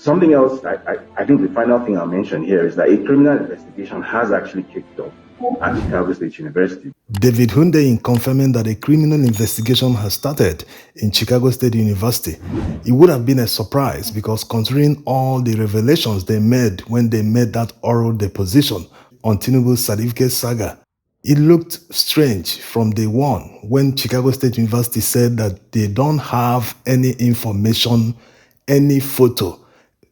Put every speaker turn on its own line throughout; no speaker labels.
Something else, I think the final thing I'll mention here is that a criminal investigation has actually kicked off at Chicago State University.
David Hunde in confirming that a criminal investigation has started in Chicago State University. It would have been a surprise because considering all the revelations they made when they made that oral deposition on Tinubu's certificate saga, it looked strange from day one when Chicago State University said that they don't have any information, any photo,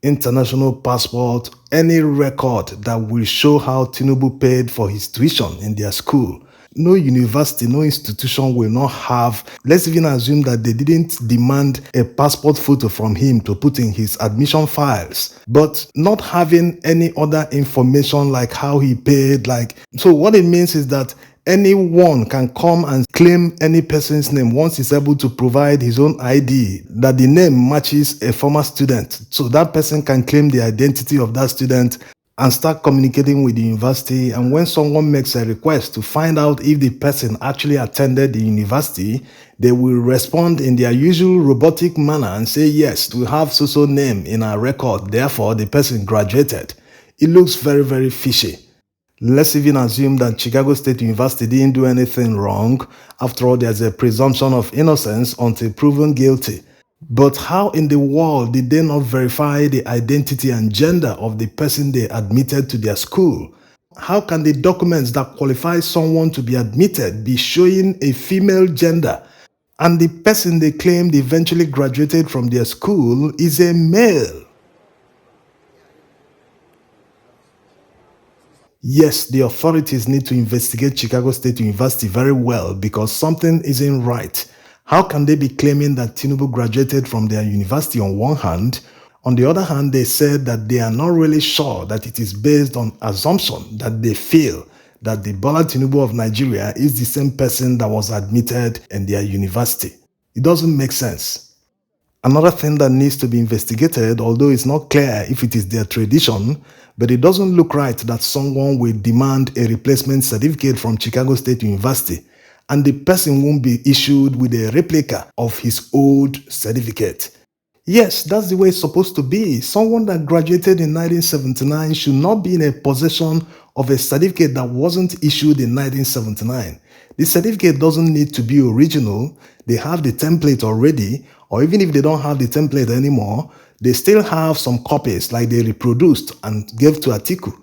international passport, any record that will show how Tinubu paid for his tuition in their school. No university, no institution will not have. Let's even assume that they didn't demand a passport photo from him to put in his admission files, but not having any other information like how he paid, so what it means is that anyone can come and claim any person's name once he's able to provide his own ID, that the name matches a former student. So that person can claim the identity of that student and start communicating with the university. And when someone makes a request to find out if the person actually attended the university, they will respond in their usual robotic manner and say, yes, we have so-so name in our record, therefore the person graduated. It looks very, very fishy. Let's even assume that Chicago State University didn't do anything wrong. After all, there's a presumption of innocence until proven guilty. But how in the world did they not verify the identity and gender of the person they admitted to their school? How can the documents that qualify someone to be admitted be showing a female gender, and the person they claimed eventually graduated from their school is a male? Yes, the authorities need to investigate Chicago State University very well because something isn't right. How can they be claiming that Tinubu graduated from their university on one hand? On the other hand, they said that they are not really sure that it is based on assumption that they feel that the Bola Tinubu of Nigeria is the same person that was admitted in their university. It doesn't make sense. Another thing that needs to be investigated, although it's not clear if it is their tradition, but it doesn't look right that someone will demand a replacement certificate from Chicago State University and the person won't be issued with a replica of his old certificate. Yes, that's the way it's supposed to be. Someone that graduated in 1979 should not be in a possession of a certificate that wasn't issued in 1979. The certificate doesn't need to be original. They have the template already, or even if they don't have the template anymore, they still have some copies like they reproduced and gave to Atiku.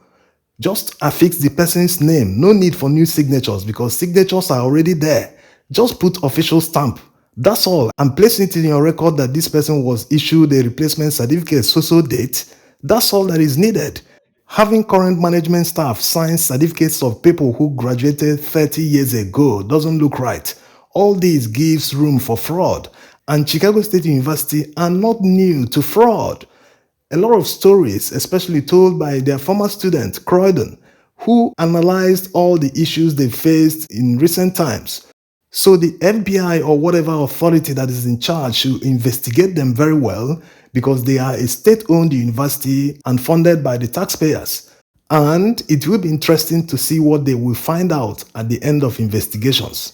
Just affix the person's name. No need for new signatures because signatures are already there. Just put official stamp. That's all. And place it in your record that this person was issued a replacement certificate so date. That's all that is needed. Having current management staff sign certificates of people who graduated 30 years ago doesn't look right. All this gives room for fraud. And Chicago State University are not new to fraud. A lot of stories, especially told by their former student, Croydon, who analyzed all the issues they faced in recent times. So the FBI or whatever authority that is in charge should investigate them very well because they are a state-owned university and funded by the taxpayers. And it will be interesting to see what they will find out at the end of investigations.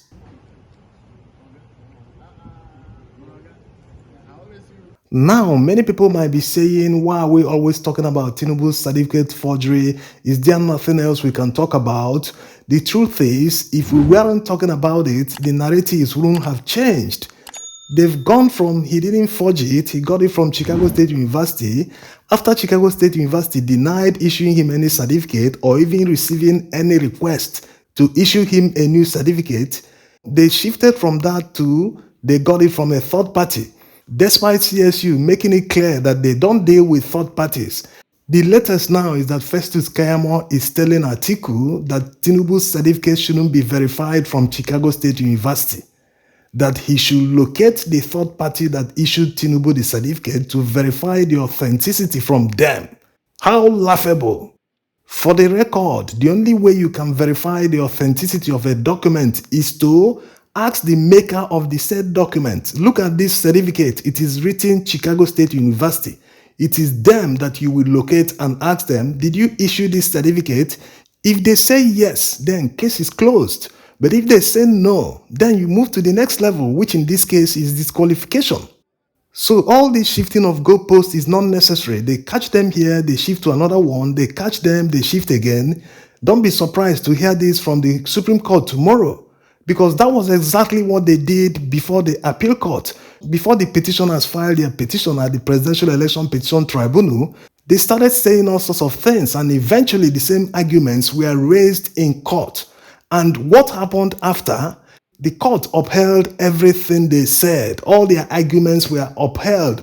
Now, many people might be saying, why are we always talking about Tinubu's certificate forgery? Is there nothing else we can talk about? The truth is, if we weren't talking about it, the narratives wouldn't have changed. They've gone from he didn't forge it, he got it from Chicago State University. After Chicago State University denied issuing him any certificate or even receiving any request to issue him a new certificate, they shifted from that to they got it from a third party. Despite CSU making it clear that they don't deal with third parties. The latest now is that Festus Kayamo is telling Atiku that Tinubu's certificate shouldn't be verified from Chicago State University, that he should locate the third party that issued Tinubu the certificate to verify the authenticity from them. How laughable. For the record, the only way you can verify the authenticity of a document is to ask the maker of the said document, look at this certificate, it is written Chicago State University. It is them that you will locate and ask them, did you issue this certificate? If they say yes, then case is closed. But if they say no, then you move to the next level, which in this case is disqualification. So all this shifting of goalposts is not necessary. They catch them here, they shift to another one, they catch them, they shift again. Don't be surprised to hear this from the Supreme Court tomorrow, because that was exactly what they did before the appeal court. Before the petitioners filed their petition at the Presidential Election Petition Tribunal, they started saying all sorts of things, and eventually the same arguments were raised in court. And what happened after? The court upheld everything they said. All their arguments were upheld.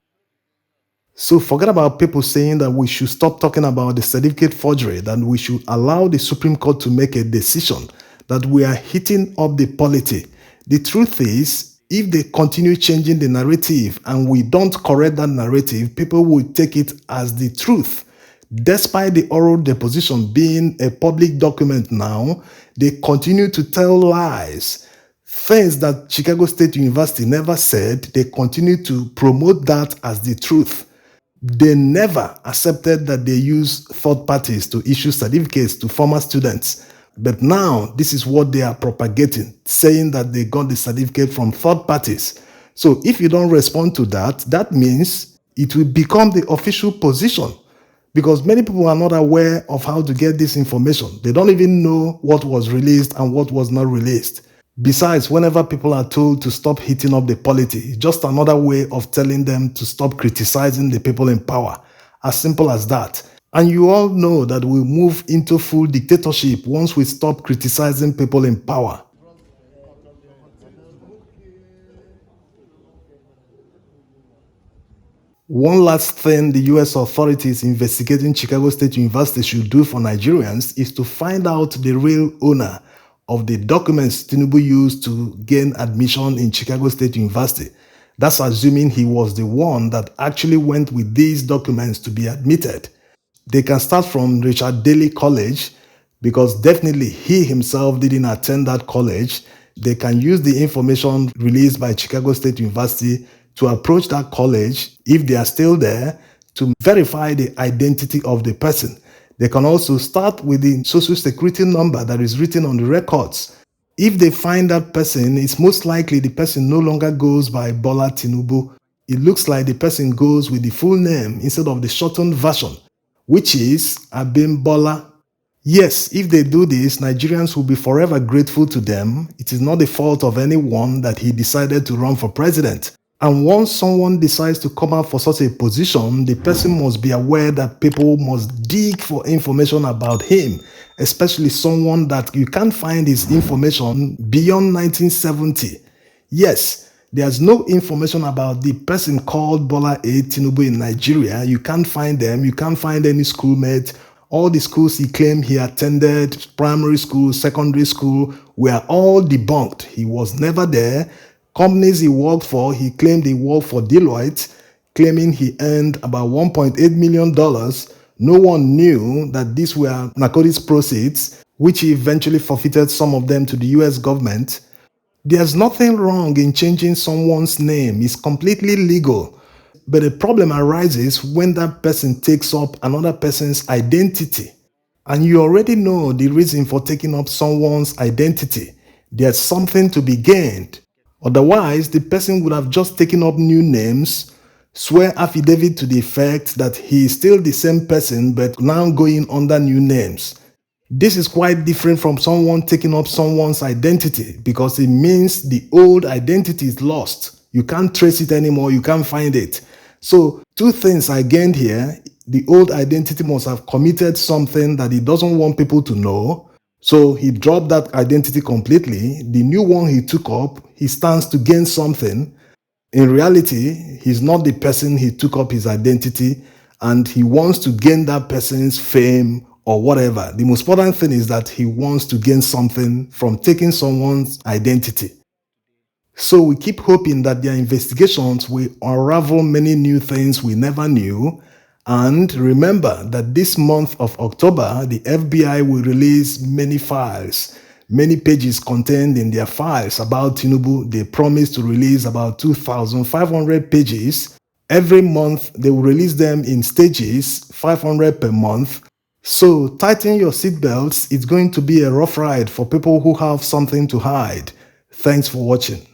So forget about people saying that we should stop talking about the certificate forgery, that we should allow the Supreme Court to make a decision, that we are heating up the polity. The truth is, if they continue changing the narrative and we don't correct that narrative, people will take it as the truth. Despite the oral deposition being a public document now, they continue to tell lies. Things that Chicago State University never said, they continue to promote that as the truth. They never accepted that they use third parties to issue certificates to former students. But now, this is what they are propagating, saying that they got the certificate from third parties. So if you don't respond to that, that means it will become the official position, because many people are not aware of how to get this information. They don't even know what was released and what was not released. Besides, whenever people are told to stop heating up the polity, it's just another way of telling them to stop criticizing the people in power. As simple as that. And you all know that we'll move into full dictatorship once we stop criticizing people in power. One last thing the US authorities investigating Chicago State University should do for Nigerians is to find out the real owner of the documents Tinubu used to gain admission in Chicago State University. That's assuming he was the one that actually went with these documents to be admitted. They can start from Richard Daley College, because definitely he himself didn't attend that college. They can use the information released by Chicago State University to approach that college, if they are still there, to verify the identity of the person. They can also start with the social security number that is written on the records. If they find that person, it's most likely the person no longer goes by Bola Tinubu. It looks like the person goes with the full name instead of the shortened version, which is Abimbola. Yes, if they do this, Nigerians will be forever grateful to them. It is not the fault of anyone that he decided to run for president. And once someone decides to come out for such a position, the person must be aware that people must dig for information about him, especially someone that you can't find his information beyond 1970. Yes, there's no information about the person called Bola A. Tinubu in Nigeria. You can't find them. You can't find any schoolmate. All the schools he claimed he attended, primary school, secondary school, were all debunked. He was never there. Companies he worked for, he claimed he worked for Deloitte, claiming he earned about $1.8 million. No one knew that these were narcotics proceeds, which he eventually forfeited some of them to the US government. There's nothing wrong in changing someone's name. It's completely legal. But the problem arises when that person takes up another person's identity. And you already know the reason for taking up someone's identity. There's something to be gained. Otherwise, the person would have just taken up new names, swear affidavit to the effect that he is still the same person but now going under new names. This is quite different from someone taking up someone's identity, because it means the old identity is lost. You can't trace it anymore, you can't find it. So, two things I gained here. The old identity must have committed something that he doesn't want people to know. So he dropped that identity completely. The new one he took up, he stands to gain something. In reality, he's not the person he took up his identity, and he wants to gain that person's fame or whatever. The most important thing is that he wants to gain something from taking someone's identity. So we keep hoping that their investigations will unravel many new things we never knew. And remember that this month of October, the FBI will release many files, many pages contained in their files about Tinubu. They promise to release about 2,500 pages. Every month, they will release them in stages, 500 per month. So tighten your seatbelts. It's going to be a rough ride for people who have something to hide. Thanks for watching.